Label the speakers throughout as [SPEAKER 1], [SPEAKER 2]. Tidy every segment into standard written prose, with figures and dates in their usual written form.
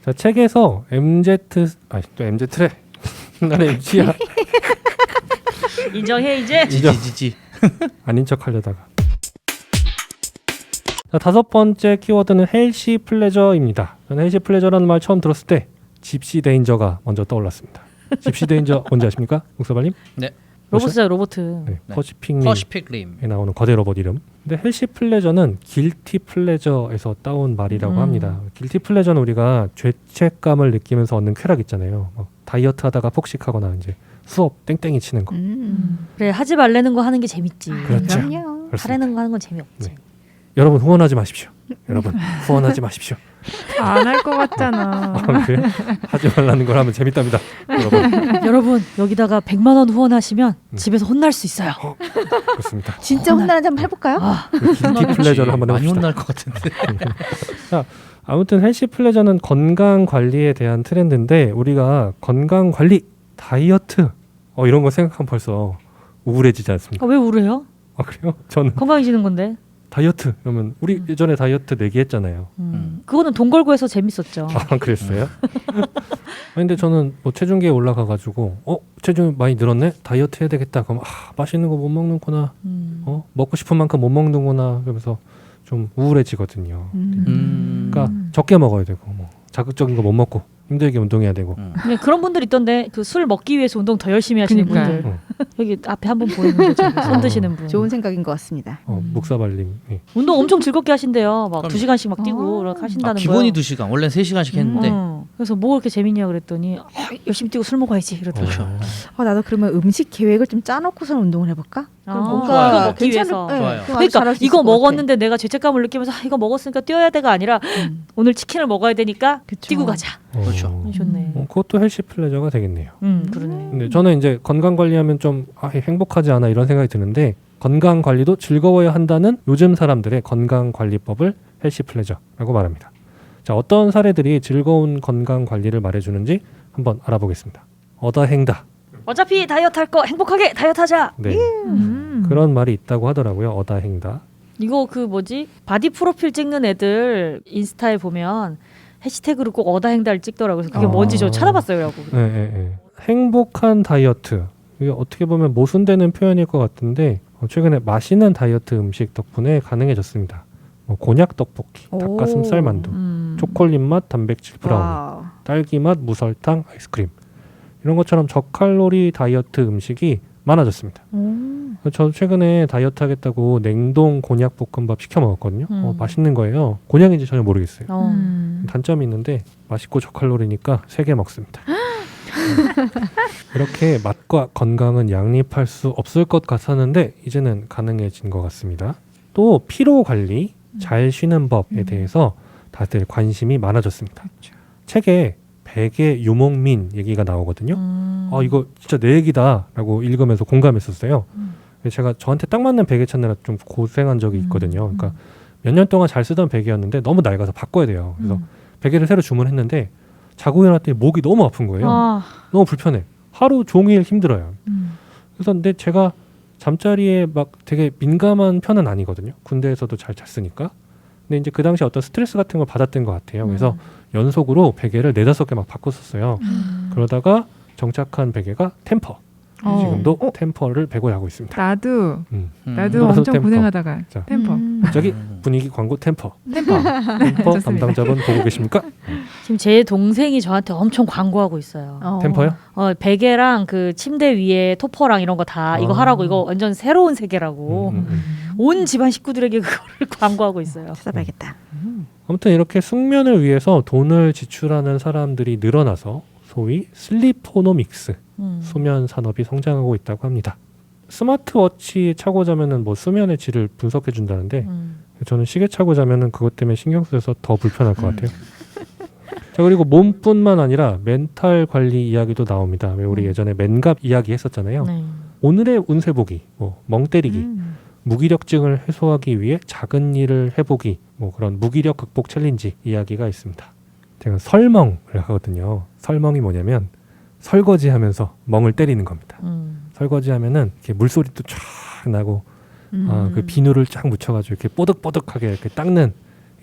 [SPEAKER 1] 자, 책에서 또 MZ래. 나는 MZ야.
[SPEAKER 2] 인정해 이제.
[SPEAKER 3] 지지지지.
[SPEAKER 1] 아닌 척 하려다가. 자, 5번째 키워드는 헬시 플레저입니다. 저는 헬시 플레저라는 말 처음 들었을 때 집시 데인저가 먼저 떠올랐습니다. 집시 데인저 뭔지 아십니까? 목사발님?
[SPEAKER 3] 네.
[SPEAKER 2] 로봇이죠 로보트.
[SPEAKER 1] 네.
[SPEAKER 3] 네.
[SPEAKER 1] 퍼시픽님에
[SPEAKER 3] 퍼시픽 림.
[SPEAKER 1] 나오는 거대 로봇 이름. 근데 헬시 플레저는 길티 플레저에서 따온 말이라고 합니다. 길티 플레저는 우리가 죄책감을 느끼면서 얻는 쾌락 있잖아요. 막 다이어트 하다가 폭식하거나 이제 수업 땡땡이 치는 거.
[SPEAKER 2] 그래 하지 말라는 거 하는 게 재밌지.
[SPEAKER 1] 그렇죠.
[SPEAKER 4] 그럼요.
[SPEAKER 1] 그렇습니다.
[SPEAKER 2] 하라는 거 하는 건 재미없지.
[SPEAKER 1] 네. 여러분 후원하지 마십시오. 여러분 후원하지 마십시오.
[SPEAKER 4] 안 할 것 같잖아.
[SPEAKER 1] 그래? 하지 말라는 걸 하면 재밌답니다. 여러분.
[SPEAKER 2] 여러분 여기다가 100만 원 후원하시면 집에서 혼날 수 있어요.
[SPEAKER 1] 그렇습니다.
[SPEAKER 4] 진짜 혼나는지 한번 해볼까요?
[SPEAKER 1] 길티 플레저를 한번
[SPEAKER 3] 많이
[SPEAKER 1] 해봅시다.
[SPEAKER 3] 혼날 것 같은데.
[SPEAKER 1] 아무튼 헬시 플레저는 건강 관리에 대한 트렌드인데 우리가 건강 관리, 다이어트 이런 거 생각하면 벌써 우울해지지 않습니까?
[SPEAKER 2] 아, 왜 우울해요?
[SPEAKER 1] 아 그래요? 저는
[SPEAKER 2] 건강해지는 건데.
[SPEAKER 1] 다이어트 그러면 우리 예전에 다이어트 내기했잖아요.
[SPEAKER 2] 그거는 돈 걸고 해서 재밌었죠.
[SPEAKER 1] 아 그랬어요? 아니, 근데 저는 뭐 체중계에 올라가가지고 체중 많이 늘었네? 다이어트 해야 되겠다. 그럼 맛있는 거 못 먹는구나. 먹고 싶은 만큼 못 먹는구나. 그러면서 좀 우울해지거든요. 그러니까 적게 먹어야 되고 뭐 자극적인 거 못 먹고 힘들게 운동해야 되고.
[SPEAKER 2] 근데 그런 분들 있던데 그 술 먹기 위해서 운동 더 열심히 하시는
[SPEAKER 4] 그러니까.
[SPEAKER 2] 분들 여기 앞에 한 분 보이는데 저기 손 드시는 분.
[SPEAKER 4] 좋은 생각인 것 같습니다.
[SPEAKER 1] 목사발님. 예.
[SPEAKER 2] 운동 엄청 즐겁게 하신대요. 막
[SPEAKER 3] 그럼.
[SPEAKER 2] 2시간씩 막 뛰고 이렇게 하신다는
[SPEAKER 3] 기본이
[SPEAKER 2] 거예요.
[SPEAKER 3] 2시간. 원래는 3시간씩 했는데.
[SPEAKER 2] 그래서 뭐 그렇게 재밌냐 그랬더니 열심히 뛰고 술 먹어야지 이러더라고요.
[SPEAKER 3] 그렇죠.
[SPEAKER 4] 나도 그러면 음식 계획을 좀 짜놓고서 운동을 해볼까? 그럼 뭔가
[SPEAKER 3] 좋아요.
[SPEAKER 2] 그거 먹기
[SPEAKER 4] 괜찮을-
[SPEAKER 2] 위해서.
[SPEAKER 4] 네,
[SPEAKER 3] 좋아요.
[SPEAKER 4] 그럼 아주
[SPEAKER 2] 그러니까
[SPEAKER 4] 잘할 수
[SPEAKER 2] 이거
[SPEAKER 4] 있을 것
[SPEAKER 2] 먹었는데 내가 죄책감을 느끼면서 이거 먹었으니까 뛰어야 돼가 아니라 오늘 치킨을 먹어야 되니까
[SPEAKER 4] 그쵸.
[SPEAKER 2] 뛰고 가자.
[SPEAKER 3] 그렇죠.
[SPEAKER 2] 좋네.
[SPEAKER 1] 그것도 헬시 플레저가 되겠네요.
[SPEAKER 2] 그러네.
[SPEAKER 1] 근데 저는 이제 건강 관리하면 좀 행복하지 않아 이런 생각이 드는데 건강 관리도 즐거워야 한다는 요즘 사람들의 건강 관리법을 헬시 플레저라고 말합니다. 자, 어떤 사례들이 즐거운 건강 관리를 말해주는지 한번 알아보겠습니다. 어다행다.
[SPEAKER 2] 어차피 다이어트 할 거 행복하게 다이어트 하자.
[SPEAKER 1] 네, 그런 말이 있다고 하더라고요. 어다행다.
[SPEAKER 2] 이거 그 뭐지? 바디 프로필 찍는 애들 인스타에 보면 해시태그로 꼭 어다행다를 찍더라고요. 그래서 그게 뭔지 저 찾아봤어요. 라고.
[SPEAKER 1] 네, 네, 네. 행복한 다이어트. 이게 어떻게 보면 모순되는 표현일 것 같은데 최근에 맛있는 다이어트 음식 덕분에 가능해졌습니다. 곤약 떡볶이, 닭가슴살 만두, 초콜릿 맛 단백질 브라우니,
[SPEAKER 4] 와우.
[SPEAKER 1] 딸기 맛 무설탕 아이스크림 이런 것처럼 저칼로리 다이어트 음식이 많아졌습니다. 저 최근에 다이어트 하겠다고 냉동 곤약 볶음밥 시켜 먹었거든요. 맛있는 거예요. 곤약인지 전혀 모르겠어요. 단점이 있는데 맛있고 저칼로리니까 3개 먹습니다. 이렇게 맛과 건강은 양립할 수 없을 것 같았는데 이제는 가능해진 것 같습니다. 또 피로 관리, 잘 쉬는 법에 대해서 다들 관심이 많아졌습니다. 책에 베개 유목민 얘기가 나오거든요. 이거 진짜 내 얘기다라고 읽으면서 공감했었어요. 제가 저한테 딱 맞는 베개 찾느라 좀 고생한 적이 있거든요. 그러니까 몇 년 동안 잘 쓰던 베개였는데 너무 낡아서 바꿔야 돼요. 그래서 베개를 새로 주문했는데 자고 일어났더니 목이 너무 아픈 거예요. 너무 불편해. 하루 종일 힘들어요. 그래서 근데 제가 잠자리에 막 되게 민감한 편은 아니거든요. 군대에서도 잘 잤으니까. 근데 이제 그 당시 어떤 스트레스 같은 걸 받았던 것 같아요. 그래서 연속으로 베개를 4-5개 막 바꿨었어요. 그러다가 정착한 베개가 템퍼. 지금도 템퍼를 베고 자고 있습니다.
[SPEAKER 5] 나도
[SPEAKER 1] 나도
[SPEAKER 5] 엄청
[SPEAKER 1] 템퍼.
[SPEAKER 5] 고생하다가
[SPEAKER 1] 자.
[SPEAKER 5] 템퍼
[SPEAKER 1] 갑자기 분위기 광고 템퍼.
[SPEAKER 5] 템퍼
[SPEAKER 1] 템퍼 담당자분 보고 계십니까?
[SPEAKER 2] 지금 제 동생이 저한테 엄청 광고하고 있어요.
[SPEAKER 1] 템퍼요?
[SPEAKER 2] 베개랑 그 침대 위에 토퍼랑 이런 거 다 이거 하라고 이거 완전 새로운 세계라고 온 집안 식구들에게 그거를 광고하고 있어요.
[SPEAKER 4] 찾아봐야겠다.
[SPEAKER 1] 아무튼 이렇게 숙면을 위해서 돈을 지출하는 사람들이 늘어나서 소위 슬리포노믹스, 수면 산업이 성장하고 있다고 합니다. 스마트워치 차고 자면은 뭐 수면의 질을 분석해 준다는데 저는 시계 차고 자면은 그것 때문에 신경 쓰여서 더 불편할 것 같아요. 자, 그리고 몸뿐만 아니라 멘탈 관리 이야기도 나옵니다. 왜 우리 예전에 맨갑 이야기 했었잖아요.
[SPEAKER 2] 네.
[SPEAKER 1] 오늘의 운세 보기, 멍 때리기, 무기력증을 해소하기 위해 작은 일을 해보기, 그런 무기력 극복 챌린지 이야기가 있습니다. 제가 설멍을 하거든요. 설멍이 뭐냐면 설거지하면서 멍을 때리는 겁니다. 설거지하면은 이렇게 물소리도 쫙 나고 그 비누를 쫙 묻혀가지고 이렇게 뽀득뽀득하게 이렇게 닦는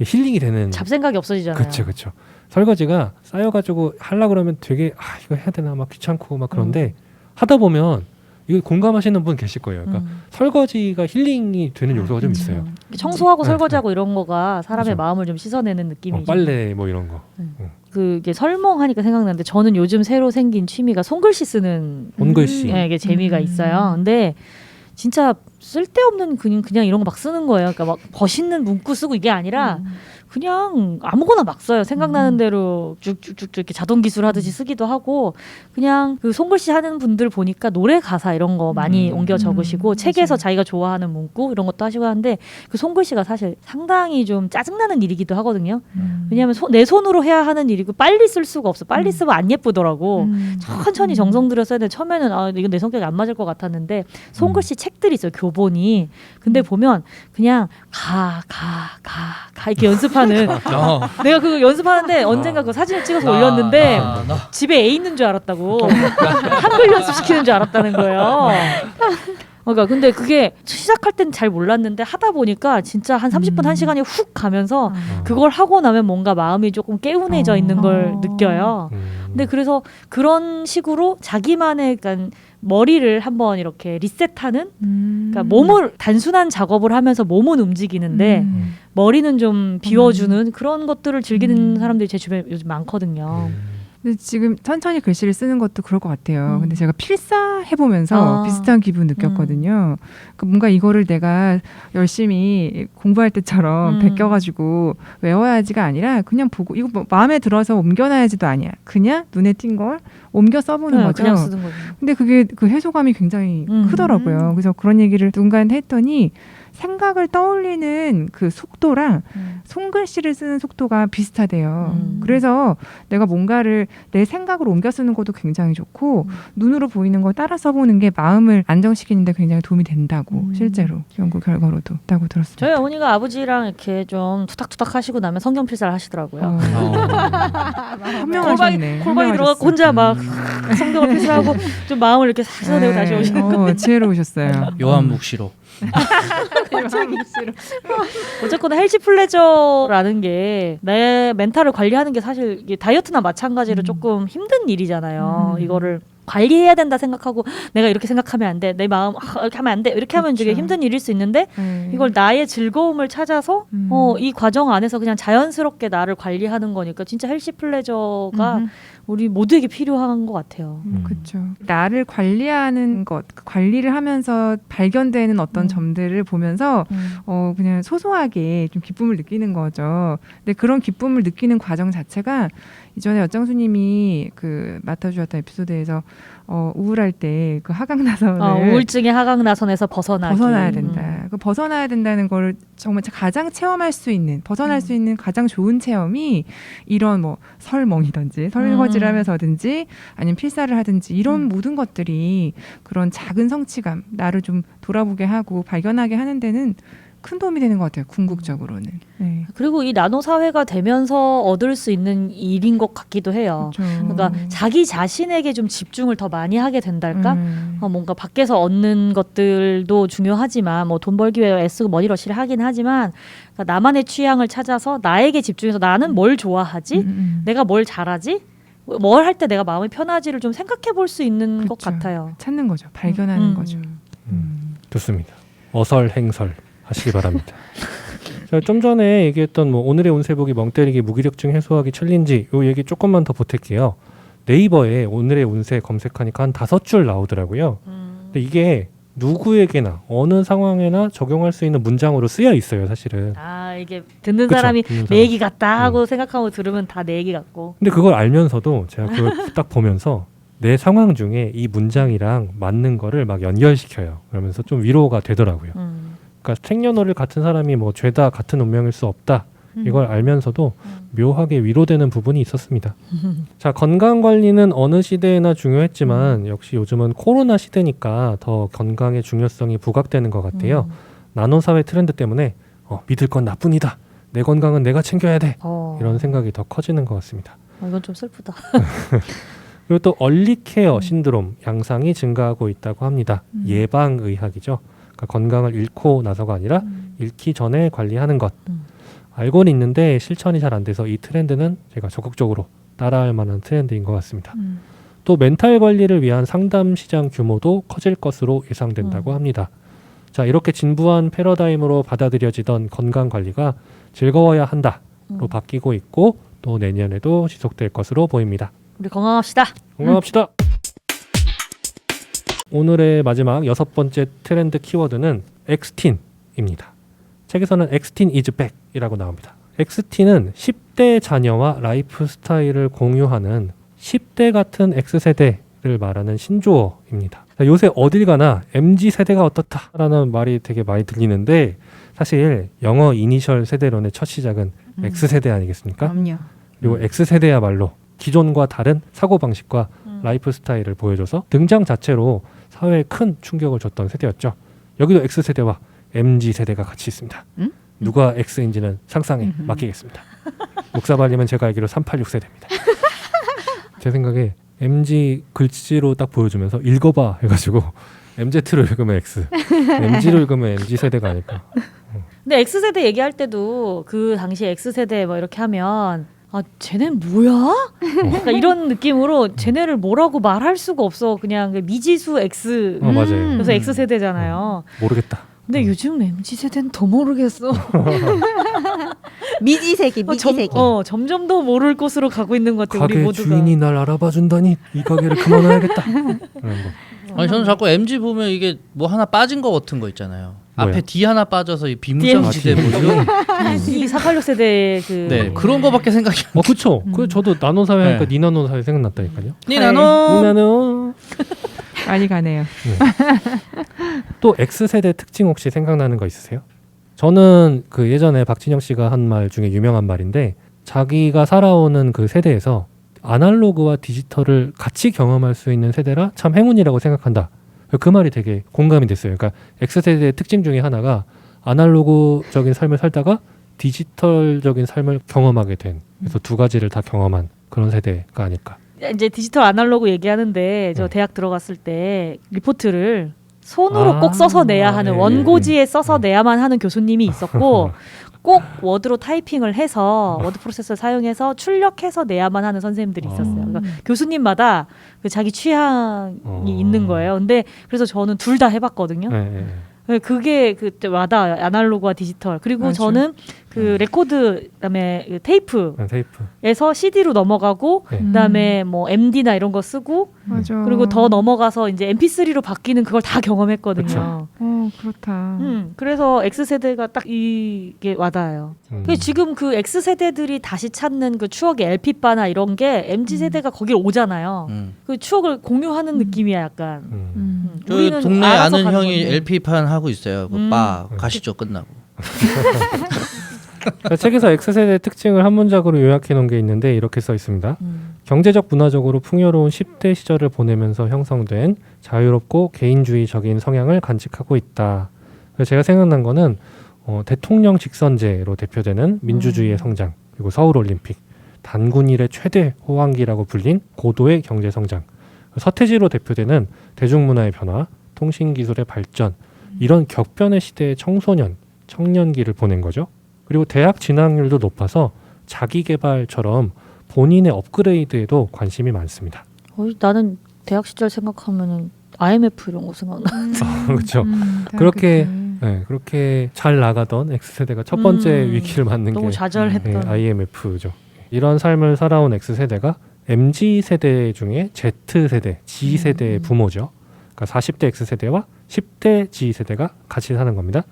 [SPEAKER 1] 힐링이 되는.
[SPEAKER 2] 잡생각이 없어지잖아요.
[SPEAKER 1] 그렇죠, 그렇죠. 설거지가 쌓여가지고 하려 그러면 되게 이거 해야 되나 막 귀찮고 막 그런데 하다 보면 이거 공감하시는 분 계실 거예요. 그러니까 설거지가 힐링이 되는 요소가 좀 있어요.
[SPEAKER 2] 청소하고
[SPEAKER 1] 네,
[SPEAKER 2] 설거지하고 이런 거가 사람의
[SPEAKER 1] 그렇죠.
[SPEAKER 2] 마음을 좀 씻어내는 느낌이죠.
[SPEAKER 1] 빨래 뭐 이런 거.
[SPEAKER 2] 그게 설몽하니까 생각나는데 저는 요즘 새로 생긴 취미가 손글씨 쓰는
[SPEAKER 1] 손글씨.
[SPEAKER 2] 이게 재미가 있어요. 근데 진짜 쓸데없는 그냥 이런 거 막 쓰는 거예요. 그러니까 막 멋있는 문구 쓰고 이게 아니라 그냥 아무거나 막 써요. 생각나는 대로 쭉쭉쭉 이렇게 자동 기술 하듯이 쓰기도 하고 그냥 그 손글씨 하는 분들 보니까 노래 가사 이런 거 많이 옮겨 적으시고 책에서 자기가 좋아하는 문구 이런 것도 하시고 하는데 그 손글씨가 사실 상당히 좀 짜증나는 일이기도 하거든요. 왜냐하면 내 손으로 해야 하는 일이고 빨리 쓸 수가 없어. 빨리 쓰면 안 예쁘더라고. 천천히 정성 들여 써야 돼. 처음에는 이건 내 성격에 안 맞을 것 같았는데 손글씨 책들이 있어요. 교본이. 근데 보면 그냥 가 이렇게 연습하는 내가 그거 연습하는데 언젠가 그 사진을 찍어서 올렸는데 집에 애 있는 줄 알았다고 한글 연습시키는 줄 알았다는 거예요. 그러니까 근데 그게 시작할 땐 잘 몰랐는데 하다 보니까 진짜 한 30분 1시간이 훅 가면서 그걸 하고 나면 뭔가 마음이 조금 개운해져 있는 걸 느껴요. 근데 그래서 그런 식으로 자기만의 그러니까 머리를 한번 이렇게 리셋하는 그러니까 몸을 단순한 작업을 하면서 몸은 움직이는데 머리는 좀 비워주는 그런 것들을 즐기는 사람들이 제 주변에 요즘 많거든요.
[SPEAKER 5] 근데 지금 천천히 글씨를 쓰는 것도 그럴 것 같아요. 근데 제가 필사해보면서 비슷한 기분 느꼈거든요. 그러니까 뭔가 이거를 내가 열심히 공부할 때처럼 베껴가지고 외워야지가 아니라 그냥 보고 이거 뭐 마음에 들어서 옮겨놔야지도 아니야. 그냥 눈에 띈 걸 옮겨 써보는 거죠.
[SPEAKER 2] 그냥 쓰는 거죠.
[SPEAKER 5] 근데 그게 그 해소감이 굉장히 크더라고요. 그래서 그런 얘기를 누군가한테 했더니 생각을 떠올리는 그 속도랑 손글씨를 쓰는 속도가 비슷하대요. 그래서 내가 뭔가를 내 생각으로 옮겨 쓰는 것도 굉장히 좋고 눈으로 보이는 걸 따라 써보는 게 마음을 안정시키는 데 굉장히 도움이 된다고 실제로 연구 결과로도 있다고 들었습니다.
[SPEAKER 2] 저희 어머니가 아버지랑 이렇게 좀 투닥투닥 하시고 나면 성경 필사를 하시더라고요.
[SPEAKER 5] 현명하셨네.
[SPEAKER 2] 골방에 들어가 혼자 막 성경을 필사하고 좀 마음을 이렇게 싹 쏟아내고 다시 오시는
[SPEAKER 5] 지혜로우셨어요.
[SPEAKER 3] 요한 묵시록.
[SPEAKER 2] 어쨌거나 헬시 플레저라는 게 내 멘탈을 관리하는 게 사실 이게 다이어트나 마찬가지로 조금 힘든 일이잖아요. 이거를 관리해야 된다 생각하고 내가 이렇게 생각하면 안 돼. 내 마음 이렇게 하면 안 돼. 이렇게 하면 되게 힘든 일일 수 있는데 이걸 나의 즐거움을 찾아서 이 과정 안에서 그냥 자연스럽게 나를 관리하는 거니까 진짜 헬시 플레저가 우리 모두에게 필요한 것 같아요.
[SPEAKER 5] 그렇죠. 나를 관리하는 것, 관리를 하면서 발견되는 어떤 점들을 보면서 그냥 소소하게 좀 기쁨을 느끼는 거죠. 근데 그런 기쁨을 느끼는 과정 자체가 이전에 엿장수님이 그 맡아주셨던 에피소드에서 우울할 때 그 하강나선을
[SPEAKER 2] 우울증의 하강나선에서 벗어나야
[SPEAKER 5] 된다. 그 벗어나야 된다는 걸 정말 가장 체험할 수 있는 벗어날 수 있는 가장 좋은 체험이 이런 뭐 설멍이든지 설거지를 하면서든지 아니면 필사를 하든지 이런 모든 것들이 그런 작은 성취감 나를 좀 돌아보게 하고 발견하게 하는 데는 큰 도움이 되는 것 같아요. 궁극적으로는. 네.
[SPEAKER 2] 그리고 이 나노 사회가 되면서 얻을 수 있는 일인 것 같기도 해요.
[SPEAKER 5] 그렇죠.
[SPEAKER 2] 그러니까 자기 자신에게 좀 집중을 더 많이 하게 된달까? 뭔가 밖에서 얻는 것들도 중요하지만 뭐 돈 벌기 위해 애쓰고 머니러시를 하긴 하지만 그러니까 나만의 취향을 찾아서 나에게 집중해서 나는 뭘 좋아하지? 내가 뭘 잘하지? 뭘 할 때 내가 마음이 편하지를 좀 생각해 볼 수 있는
[SPEAKER 5] 그렇죠.
[SPEAKER 2] 것 같아요.
[SPEAKER 5] 찾는 거죠. 발견하는 거죠.
[SPEAKER 1] 좋습니다. 어설행설 하시기 바랍니다. 자, 좀 전에 얘기했던 뭐 오늘의 운세 보기 멍 때리기 무기력증 해소하기 챌린지 요 얘기 조금만 더 보탤게요. 네이버에 오늘의 운세 검색하니까 한 5줄 나오더라고요. 근데 이게 누구에게나 어느 상황에나 적용할 수 있는 문장으로 쓰여 있어요, 사실은.
[SPEAKER 2] 이게 듣는
[SPEAKER 1] 그쵸?
[SPEAKER 2] 사람이
[SPEAKER 1] 듣는
[SPEAKER 2] 내 얘기 같다 하고 생각하고 들으면 다 내 얘기 같고.
[SPEAKER 1] 근데 그걸 알면서도 제가 그걸 딱 보면서 내 상황 중에 이 문장이랑 맞는 거를 막 연결시켜요. 그러면서 좀 위로가 되더라고요. 그러니까 생년월일 같은 사람이 뭐 죄다 같은 운명일 수 없다. 이걸 알면서도 묘하게 위로되는 부분이 있었습니다. 자, 건강관리는 어느 시대에나 중요했지만 역시 요즘은 코로나 시대니까 더 건강의 중요성이 부각되는 것 같아요. 나노사회 트렌드 때문에 믿을 건 나뿐이다. 내 건강은 내가 챙겨야 돼. 이런 생각이 더 커지는 것 같습니다.
[SPEAKER 2] 이건 좀 슬프다.
[SPEAKER 1] 그리고 또 얼리케어 신드롬 양상이 증가하고 있다고 합니다. 예방의학이죠. 그러니까 건강을 잃고 나서가 아니라 잃기 전에 관리하는 것. 알고는 있는데 실천이 잘 안 돼서 이 트렌드는 제가 적극적으로 따라할 만한 트렌드인 것 같습니다. 또 멘탈 관리를 위한 상담 시장 규모도 커질 것으로 예상된다고 합니다. 자, 이렇게 진부한 패러다임으로 받아들여지던 건강 관리가 즐거워야 한다로 바뀌고 있고 또 내년에도 지속될 것으로 보입니다.
[SPEAKER 2] 우리 건강합시다.
[SPEAKER 1] 건강합시다. 오늘의 마지막 6번째 트렌드 키워드는 엑스틴입니다. 책에서는 엑스틴 is back이라고 나옵니다. 엑스틴은 10대 자녀와 라이프 스타일을 공유하는 10대 같은 X세대를 말하는 신조어입니다. 요새 어딜 가나 MZ세대가 어떻다라는 말이 되게 많이 들리는데 사실 영어 이니셜 세대론의 첫 시작은 X세대 아니겠습니까?
[SPEAKER 4] 그럼요.
[SPEAKER 1] 그리고 X세대야말로 기존과 다른 사고방식과 라이프 스타일을 보여줘서 등장 자체로 사회에 큰 충격을 줬던 세대였죠. 여기도 X세대와 MZ세대가 같이 있습니다. 누가 X인지는 상상에 맡기겠습니다. 목사발님은 제가 알기로 386세대입니다. 제 생각에 MZ 글씨로 딱 보여주면서 읽어봐 해가지고 MZ로 읽으면 X, MZ로 읽으면 MZ세대가 아닐까.
[SPEAKER 2] 근데 X세대 얘기할 때도 그 당시 X세대 뭐 이렇게 하면 아 쟤넨 뭐야? 약간 이런 느낌으로 쟤네를 뭐라고 말할 수가 없어. 그냥 미지수 X.
[SPEAKER 1] 맞아요.
[SPEAKER 2] 그래서 X세대잖아요.
[SPEAKER 1] 모르겠다.
[SPEAKER 2] 근데 요즘 MZ세대는 더 모르겠어.
[SPEAKER 4] 미지세기, 미지세기.
[SPEAKER 2] 점점 더 모를 곳으로 가고 있는 것 같아. 우리
[SPEAKER 1] 가게
[SPEAKER 2] 모두가.
[SPEAKER 1] 주인이 날 알아봐 준다니 이 가게를 그만둬야겠다. 이런 거.
[SPEAKER 3] 아니 저는 자꾸 MG 보면 이게 뭐 하나 빠진 거 같은 거 있잖아요.
[SPEAKER 1] 뭐야?
[SPEAKER 3] 앞에 D 하나 빠져서 이 비무장지대
[SPEAKER 1] DMZ.
[SPEAKER 3] 뭐죠?
[SPEAKER 2] 이 486세대 그
[SPEAKER 3] 네 그런 거밖에 생각이 안 나.
[SPEAKER 1] 그쵸. 그 저도 나노사회 하니까
[SPEAKER 3] 네.
[SPEAKER 1] 니나노사회 생각났다니까요.
[SPEAKER 3] 니나노.
[SPEAKER 1] 니나노.
[SPEAKER 5] 많이 가네요.
[SPEAKER 1] 또 X세대 특징 혹시 생각나는 거 있으세요? 저는 그 예전에 박진영 씨가 한 말 중에 유명한 말인데 자기가 살아오는 그 세대에서 아날로그와 디지털을 같이 경험할 수 있는 세대라 참 행운이라고 생각한다. 그 말이 되게 공감이 됐어요. 그러니까 X세대의 특징 중에 하나가 아날로그적인 삶을 살다가 디지털적인 삶을 경험하게 된 그래서 두 가지를 다 경험한 그런 세대가 아닐까.
[SPEAKER 2] 이제 디지털 아날로그 얘기하는데 저 대학 들어갔을 때 리포트를 손으로 꼭 써서 내야 하는 원고지에 써서 내야만 하는 교수님이 있었고 꼭 워드로 타이핑을 해서 워드 프로세서를 사용해서 출력해서 내야만 하는 선생님들이 있었어요. 그러니까 교수님마다 그 자기 취향이 있는 거예요. 근데 그래서 저는 둘 다 해봤거든요. 그게 그때 와닿아요. 아날로그와 디지털. 그리고
[SPEAKER 5] 맞아.
[SPEAKER 2] 저는 그 레코드 그다음에 그 테이프에서 CD로 넘어가고
[SPEAKER 1] 네.
[SPEAKER 2] 그다음에 뭐 MD나 이런 거 쓰고
[SPEAKER 5] 맞아.
[SPEAKER 2] 그리고 더 넘어가서 이제 MP3로 바뀌는 그걸 다 경험했거든요.
[SPEAKER 5] 그렇다.
[SPEAKER 2] 그래서 X세대가 딱 이게 와닿아요. 근데 지금 그 X세대들이 다시 찾는 그 추억의 LP바나 이런 게 MZ세대가 거길 오잖아요. 그 추억을 공유하는 느낌이야 약간.
[SPEAKER 3] 저희
[SPEAKER 2] 우리는
[SPEAKER 3] 동네
[SPEAKER 2] 알아서
[SPEAKER 3] 아는
[SPEAKER 2] 가는
[SPEAKER 3] 형이
[SPEAKER 2] 건데.
[SPEAKER 3] LP판 하고 있어요. 그 바 가시죠 끝나고.
[SPEAKER 1] 그러니까 책에서 X세대의 특징을 한 문장으로 요약해 놓은 게 있는데 이렇게 써 있습니다. 경제적 문화적으로 풍요로운 10대 시절을 보내면서 형성된 자유롭고 개인주의적인 성향을 간직하고 있다. 그래서 제가 생각난 거는 대통령 직선제로 대표되는 민주주의의 성장 그리고 서울올림픽 단군일의 최대 호황기라고 불린 고도의 경제성장 서태지로 대표되는 대중문화의 변화 통신기술의 발전 이런 격변의 시대의 청년기를 보낸 거죠. 그리고 대학 진학률도 높아서 자기개발처럼 본인의 업그레이드에도 관심이 많습니다.
[SPEAKER 2] 나는 대학 시절 생각하면은 IMF 이런 거 생각나.
[SPEAKER 1] 그렇죠. 그렇게 그렇게 잘 나가던 X세대가 첫 번째 위기를 맞는
[SPEAKER 2] 너무
[SPEAKER 1] 게
[SPEAKER 2] 좌절했던.
[SPEAKER 1] IMF죠. 이런 삶을 살아온 X세대가 MZ세대 중에 Z세대, G세대의 부모죠. 그러니까 40대 X세대와 10대 G세대가 같이 사는 겁니다.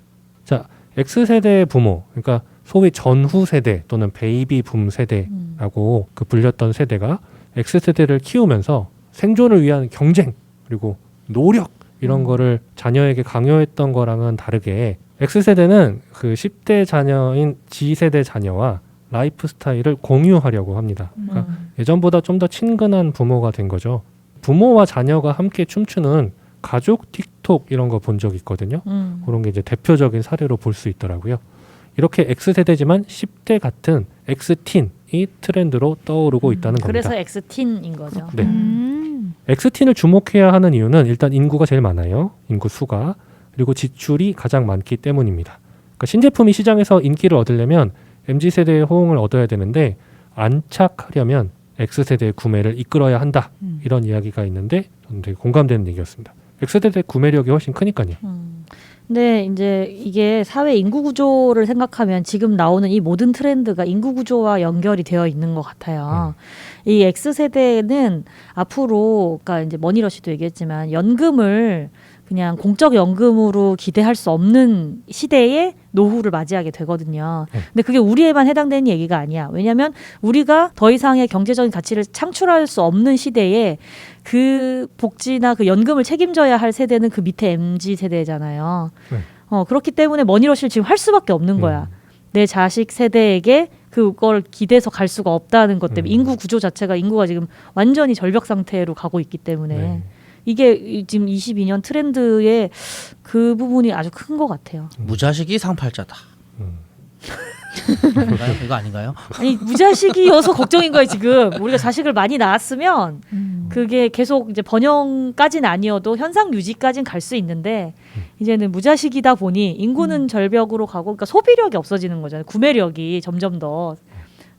[SPEAKER 1] 자, X세대의 부모, 그러니까 소위 전후 세대 또는 베이비 붐 세대라고 그 불렸던 세대가 X세대를 키우면서 생존을 위한 경쟁 그리고 노력 이런 거를 자녀에게 강요했던 거랑은 다르게 X세대는 그 10대 자녀인 G세대 자녀와 라이프 스타일을 공유하려고 합니다. 그러니까 예전보다 좀 더 친근한 부모가 된 거죠. 부모와 자녀가 함께 춤추는 가족 틱톡 이런 거 본 적 있거든요. 그런 게 이제 대표적인 사례로 볼 수 있더라고요. 이렇게 X세대지만 10대 같은 X틴이 트렌드로 떠오르고 있다는 겁니다.
[SPEAKER 2] 그래서 X틴인 거죠.
[SPEAKER 1] 네. X틴을 주목해야 하는 이유는 일단 인구가 제일 많아요. 인구 수가. 그리고 지출이 가장 많기 때문입니다. 그러니까 신제품이 시장에서 인기를 얻으려면 MZ세대의 호응을 얻어야 되는데 안착하려면 X세대의 구매를 이끌어야 한다. 이런 이야기가 있는데 저는 되게 공감되는 얘기였습니다. X세대 구매력이 훨씬 크니까요.
[SPEAKER 2] 근데 이제 이게 사회 인구 구조를 생각하면 지금 나오는 이 모든 트렌드가 인구 구조와 연결이 되어 있는 것 같아요. 이 X세대는 앞으로, 그러니까 이제 머니러시도 얘기했지만 연금을 그냥 공적 연금으로 기대할 수 없는 시대에 노후를 맞이하게 되거든요. 근데 그게 우리에만 해당되는 얘기가 아니야. 왜냐하면 우리가 더 이상의 경제적인 가치를 창출할 수 없는 시대에 그 복지나 그 연금을 책임져야 할 세대는 그 밑에 MZ 세대잖아요. 그렇기 때문에 머니러시를 지금 할 수밖에 없는 거야. 내 자식 세대에게 그걸 기대서 갈 수가 없다는 것 때문에 인구 구조 자체가 인구가 지금 완전히 절벽 상태로 가고 있기 때문에
[SPEAKER 1] 네.
[SPEAKER 2] 이게 지금 22년 트렌드의 그 부분이 아주 큰 것 같아요.
[SPEAKER 3] 무자식이 상팔자다. 이거 아닌가요?
[SPEAKER 2] 아니 무자식이어서 걱정인 거예요 지금. 우리가 자식을 많이 낳았으면 그게 계속 이제 번영까지는 아니어도 현상 유지까지는 갈 수 있는데 이제는 무자식이다 보니 인구는 절벽으로 가고 그러니까 소비력이 없어지는 거잖아요. 구매력이 점점 더.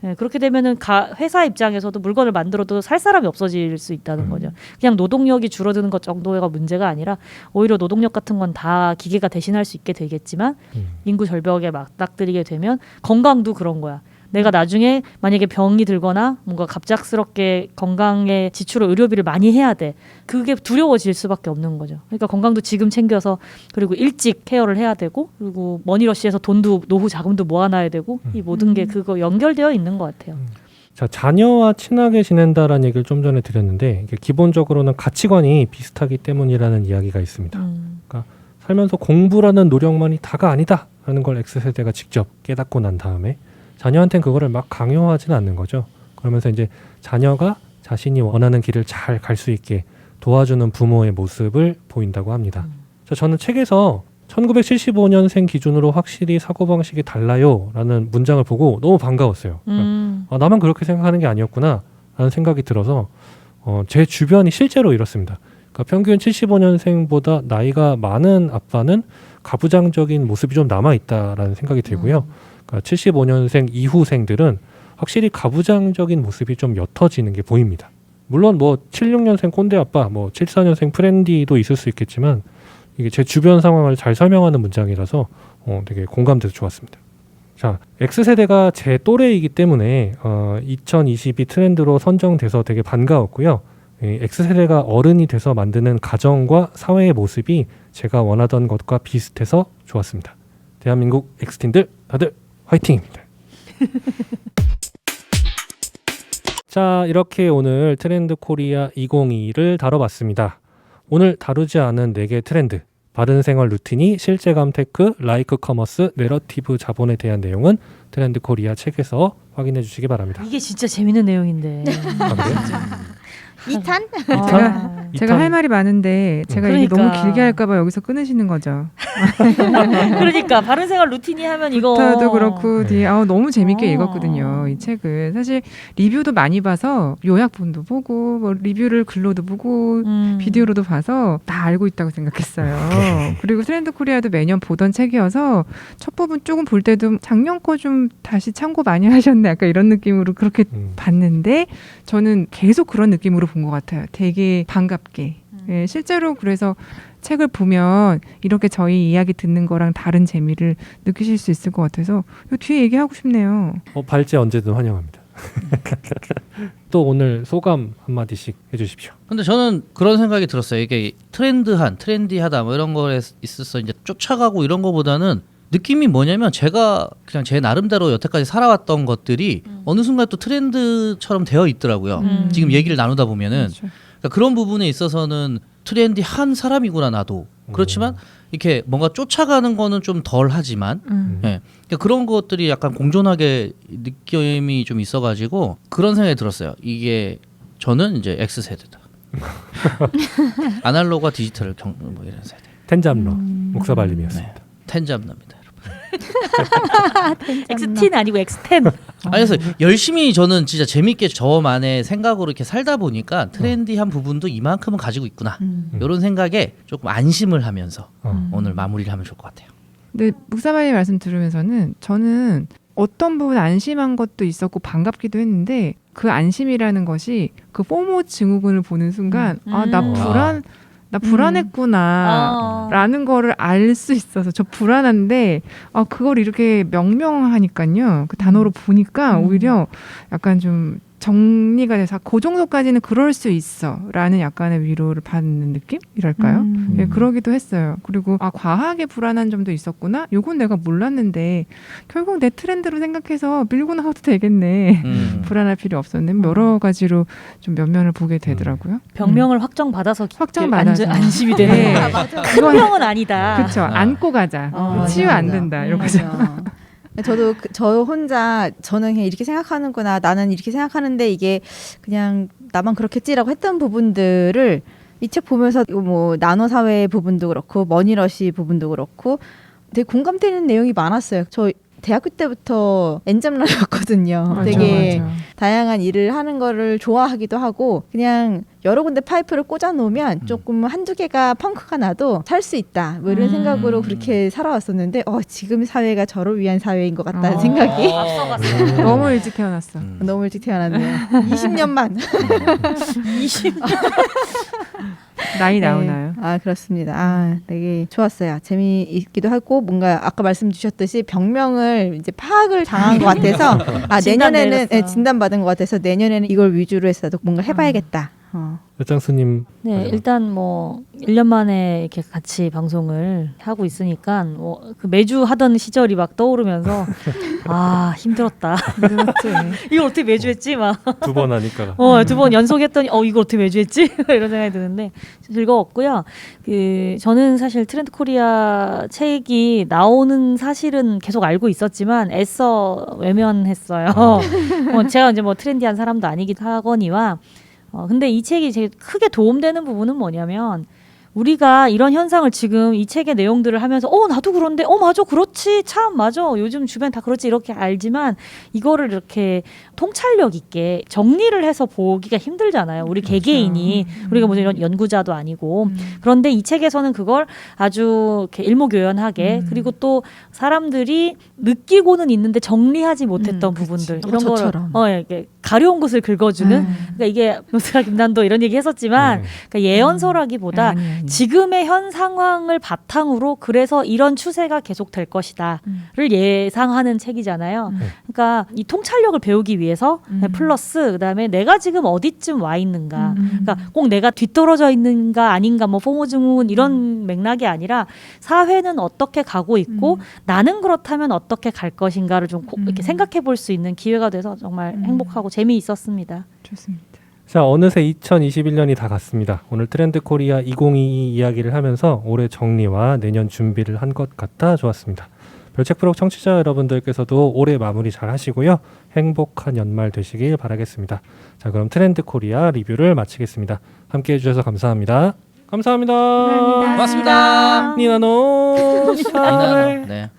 [SPEAKER 2] 네, 그렇게 되면은 회사 입장에서도 물건을 만들어도 살 사람이 없어질 수 있다는 거죠. 그냥 노동력이 줄어드는 것 정도가 문제가 아니라 오히려 노동력 같은 건 다 기계가 대신할 수 있게 되겠지만 인구 절벽에 맞닥뜨리게 되면 건강도 그런 거야. 내가 나중에 만약에 병이 들거나 뭔가 갑작스럽게 건강에 지출을 의료비를 많이 해야 돼. 그게 두려워질 수밖에 없는 거죠. 그러니까 건강도 지금 챙겨서 그리고 일찍 케어를 해야 되고 그리고 머니러시에서 돈도 노후 자금도 모아놔야 되고 이 모든 게 그거 연결되어 있는 것 같아요.
[SPEAKER 1] 자, 자녀와 친하게 지낸다라는 얘기를 좀 전에 드렸는데 이게 기본적으로는 가치관이 비슷하기 때문이라는 이야기가 있습니다. 그러니까 살면서 공부라는 노력만이 다가 아니다라는 걸 X세대가 직접 깨닫고 난 다음에 자녀한테는 그거를 막 강요하지는 않는 거죠. 그러면서 이제 자녀가 자신이 원하는 길을 잘 갈 수 있게 도와주는 부모의 모습을 보인다고 합니다. 저는 책에서 1975년생 기준으로 확실히 사고방식이 달라요 라는 문장을 보고 너무 반가웠어요. 나만 그렇게 생각하는 게 아니었구나 라는 생각이 들어서 제 주변이 실제로 이렇습니다. 그러니까 평균 75년생보다 나이가 많은 아빠는 가부장적인 모습이 좀 남아있다라는 생각이 들고요. 75년생 이후생들은 확실히 가부장적인 모습이 좀 옅어지는 게 보입니다. 물론 뭐 76년생 꼰대 아빠, 뭐 74년생 프렌디도 있을 수 있겠지만 이게 제 주변 상황을 잘 설명하는 문장이라서 되게 공감돼서 좋았습니다. 자, X세대가 제 또래이기 때문에 2022 트렌드로 선정돼서 되게 반가웠고요. X세대가 어른이 돼서 만드는 가정과 사회의 모습이 제가 원하던 것과 비슷해서 좋았습니다. 대한민국 X틴들 다들 화이팅입니다. 자, 이렇게 오늘 트렌드 코리아 2022를 다뤄봤습니다. 오늘 다루지 않은 4개 트렌드, 바른 생활 루틴이 실제감 테크, 라이크 커머스, 내러티브 자본에 대한 내용은 트렌드 코리아 책에서 확인해 주시기 바랍니다.
[SPEAKER 2] 이게 진짜 재밌는 내용인데.
[SPEAKER 1] 아, 그래요?
[SPEAKER 4] 2탄?
[SPEAKER 5] 제가 할 말이 많은데 제가 이게
[SPEAKER 2] 그러니까.
[SPEAKER 5] 너무 길게 할까봐 여기서 끊으시는 거죠.
[SPEAKER 2] 그러니까 바른 생활 루틴이 하면 이거
[SPEAKER 5] 부터도 그렇고
[SPEAKER 1] 네.
[SPEAKER 5] 뒤에 너무 재밌게
[SPEAKER 2] 어.
[SPEAKER 5] 읽었거든요. 이 책을 사실 리뷰도 많이 봐서 요약본도 보고 뭐 리뷰를 글로도 보고 비디오로도 봐서 다 알고 있다고 생각했어요. 그리고 트렌드 코리아도 매년 보던 책이어서 첫 부분 조금 볼 때도 작년 거 좀 다시 참고 많이 하셨네 약간 이런 느낌으로 그렇게 봤는데 저는 계속 그런 느낌으로 본 것 같아요. 되게 반갑게. 예, 실제로 그래서 책을 보면 이렇게 저희 이야기 듣는 거랑 다른 재미를 느끼실 수 있을 것 같아서 이 뒤에 얘기하고 싶네요.
[SPEAKER 1] 발제 언제든 환영합니다. 또 오늘 소감 한마디씩 해주십시오.
[SPEAKER 3] 근데 저는 그런 생각이 들었어요. 이게 트렌디하다 뭐 이런 거에 있어서 이제 쫓아가고 이런 거보다는 느낌이 뭐냐면 제가 그냥 제 나름대로 여태까지 살아왔던 것들이 어느 순간 또 트렌드처럼 되어 있더라고요. 지금 얘기를 나누다 보면은
[SPEAKER 5] 그렇죠.
[SPEAKER 3] 그러니까 그런 부분에 있어서는 트렌디한 사람이구나 나도. 그렇지만 이렇게 뭔가 쫓아가는 거는 좀 덜하지만 예. 그러니까 그런 것들이 약간 공존하게 느낌이 좀 있어가지고 그런 생각이 들었어요. 이게 저는 이제 X세대다. 아날로그와 디지털을 뭐 이런 세대.
[SPEAKER 1] 텐잡러 목사발림이었습니다.
[SPEAKER 3] 텐잡너입니다.
[SPEAKER 2] X10 아니고 X10.
[SPEAKER 3] 아니 그래서 열심히 저는 진짜 재밌게 저만의 생각으로 이렇게 살다 보니까 트렌디한 부분도 이만큼은 가지고 있구나 이런 생각에 조금 안심을 하면서 오늘 마무리를 하면 좋을 것 같아요.
[SPEAKER 5] 근데 묵사발의 말씀 들으면서는 저는 어떤 부분 안심한 것도 있었고 반갑기도 했는데 그 안심이라는 것이 그 포모 증후군을 보는 순간 나 불안했구나 라는 거를 알 수 있어서 저 불안한데 그걸 이렇게 명명하니까요. 그 단어로 보니까 오히려 약간 좀 정리가 돼서 그 정도까지는 그럴 수 있어 라는 약간의 위로를 받는 느낌이랄까요? 예, 그러기도 했어요. 그리고 과하게 불안한 점도 있었구나. 요건 내가 몰랐는데 결국 내 트렌드로 생각해서 밀고 나가도 되겠네. 불안할 필요 없었네. 여러 가지로 좀 면면을 보게 되더라고요.
[SPEAKER 2] 병명을 확정받아서
[SPEAKER 5] 확정받아서.
[SPEAKER 2] 안심이 되네.
[SPEAKER 5] 네.
[SPEAKER 2] 병명은 아니다.
[SPEAKER 5] 그렇죠. 안고 가자. 치유 안 된다. 이런 거죠.
[SPEAKER 4] 저도 저 혼자 저는 그냥 이렇게 생각하는구나, 나는 이렇게 생각하는데 이게 그냥 나만 그렇겠지라고 했던 부분들을 이 책 보면서 뭐 나노 사회 부분도 그렇고 머니러시 부분도 그렇고 되게 공감되는 내용이 많았어요. 저 대학교 때부터 엔잡러였거든요. 되게
[SPEAKER 5] 맞아.
[SPEAKER 4] 다양한 일을 하는 거를 좋아하기도 하고 그냥 여러 군데 파이프를 꽂아 놓으면 조금 한두 개가 펑크가 나도 살 수 있다. 뭐 이런 생각으로 그렇게 살아왔었는데 지금 사회가 저를 위한 사회인 것 같다는 생각이
[SPEAKER 2] 앞서갔어.
[SPEAKER 5] 너무 일찍 태어났어.
[SPEAKER 4] 너무 일찍 태어났네요. 20년만.
[SPEAKER 2] 20년.
[SPEAKER 5] 나이 나오나요?
[SPEAKER 4] 그렇습니다. 되게 좋았어요. 재미있기도 하고 뭔가 아까 말씀 주셨듯이 병명을 이제 파악을 당한 것 같아서 내년에는
[SPEAKER 2] 내렸어.
[SPEAKER 4] 진단받은 것 같아서 내년에는 이걸 위주로 해서 뭔가 해봐야겠다.
[SPEAKER 1] 여장수님.
[SPEAKER 2] 네, 일단 뭐 1년 만에 이렇게 같이 방송을 하고 있으니까 그 매주 하던 시절이 막 떠오르면서 힘들었다. 이걸 어떻게 매주 했지? 막
[SPEAKER 1] 2번 하니까.
[SPEAKER 2] 2번 연속했더니 이걸 어떻게 매주 했지? 이런 생각이 드는데 즐거웠고요. 저는 사실 트렌드 코리아 책이 나오는 사실은 계속 알고 있었지만 애써 외면했어요. 제가 이제 뭐 트렌디한 사람도 아니기도 하거니와 근데 이 책이 제일 크게 도움되는 부분은 뭐냐면 우리가 이런 현상을 지금 이 책의 내용들을 하면서 나도 그런데 맞아 그렇지 참 맞아 요즘 주변 다 그렇지 이렇게 알지만 이거를 이렇게 통찰력 있게 정리를 해서 보기가 힘들잖아요. 우리 개개인이 우리가 무슨 이런 연구자도 아니고 그런데 이 책에서는 그걸 아주 이렇게 일목요연하게 그리고 또 사람들이 느끼고는 있는데 정리하지 못했던 부분들 이런
[SPEAKER 4] 저처럼.
[SPEAKER 2] 거를 이렇게 가려운 것을 긁어주는 그러니까 이게 노스라 김난도 이런 얘기 했었지만 그러니까 예언서라기보다
[SPEAKER 5] 아니.
[SPEAKER 2] 지금의 현 상황을 바탕으로 그래서 이런 추세가 계속 될 것이다를 예상하는 책이잖아요. 그러니까 이 통찰력을 배우기 위해서 플러스 그다음에 내가 지금 어디쯤 와 있는가. 그러니까 꼭 내가 뒤떨어져 있는가 아닌가 뭐 포모 증후군 이런 맥락이 아니라 사회는 어떻게 가고 있고 나는 그렇다면 어떻게 갈 것인가를 좀 이렇게 생각해 볼 수 있는 기회가 돼서 정말 행복하고 재미있었습니다.
[SPEAKER 5] 좋습니다.
[SPEAKER 1] 자, 어느새 2021년이 다 갔습니다. 오늘 트렌드 코리아 2022 이야기를 하면서 올해 정리와 내년 준비를 한 것 같아 좋았습니다. 별책 프로 청취자 여러분들께서도 올해 마무리 잘 하시고요. 행복한 연말 되시길 바라겠습니다. 자, 그럼 트렌드 코리아 리뷰를 마치겠습니다. 함께 해주셔서 감사합니다. 감사합니다.
[SPEAKER 3] 고맙습니다.
[SPEAKER 1] 니나노.
[SPEAKER 3] 네.